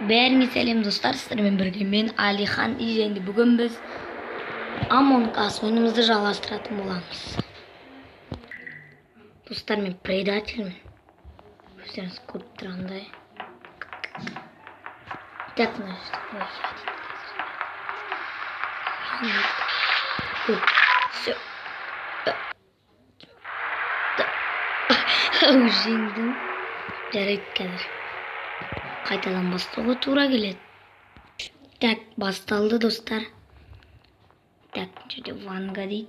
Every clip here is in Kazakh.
Бәріңе сәлем достар, сіздермен бірге мен Алихан Иженді. Бүгін біз Among Us ойынымызды жалғастыратын боламыз. Достар, мен предательмін. Өздеріңіз көріп тұрғандай. Так, все. Жеңдім. Жарайды қазір. Қайтадан бастауға тура келеді. Так, басталды достар. Так, жерде ванга дейді.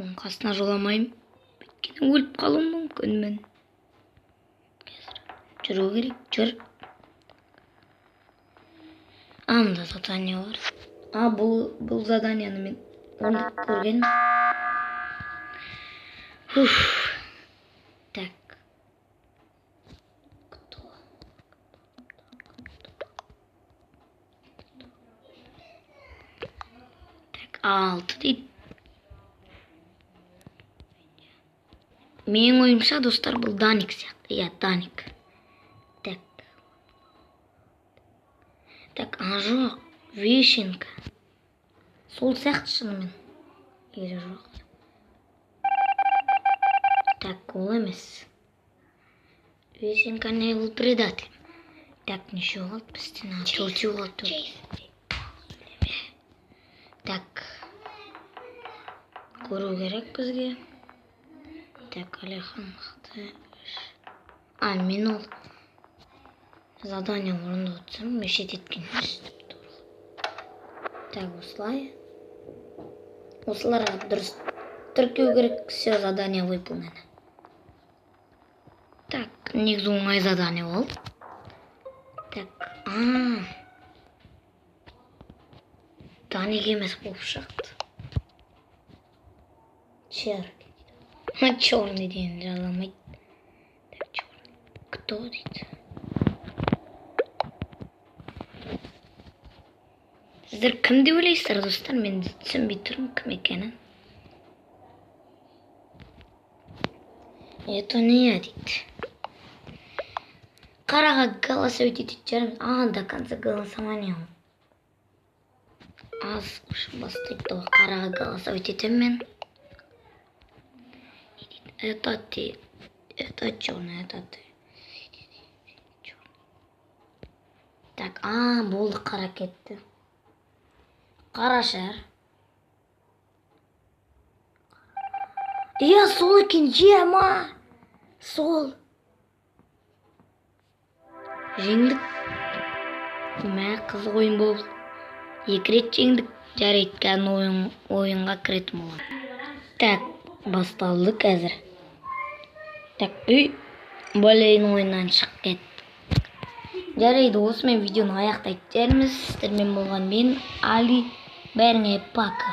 Оның қасына жоламайым. Өйткені өліп қалуым мүмкін мен. Жүру керек, жүр. Мында задание бар. Бұл заданияны мен орындап көргенмін. Так. Алты дейді. Менің ойымша достар, бұл Даник сияқты. Иә, Даник. Так. Так, жоқ. Вишенка. Сол сияқты шынымен. Ері жоқ. Так, ол емес. Вишенка не бұл предатель. Так, неше қалды бізден? Төртеу қалды. Так. Көру керек бізге. Так, Алихан мықты. Мен ол задание орындап отырсам, мешет еткен. Так, осылай. Осыларға дұрыс тіркеу керек. Все задание выполнено. Так, негізі оңай задание болды. Так, Даник емес болып шықты. Черный деген жазылмайды. Так, черный. Кто дейді? Сіздер кім деп ойлайсыздар, достар? Мен түсінбей тұрмын кім екенін. Это не я дейді. Қараға голосовать ететін жарым. До конца голосования. Аз бастайды. Қараға голосовать етем мен. Это ты. Это черный, это ты. Так, болды, қара кетті. Қара шар. Иә, сол екен, жема. Сол. Жеңдік. Қызық ойын болды. 2 рет жеңдік. Жарайды, кәдімгі ойынға кіретін болады. Так, басталды қазір. Так, болейін ойыннан шығып кетті. Жарайды, осымен видеоны аяқтайтын жерміз. Сіздермен болған мен Али. Бәріңе пока.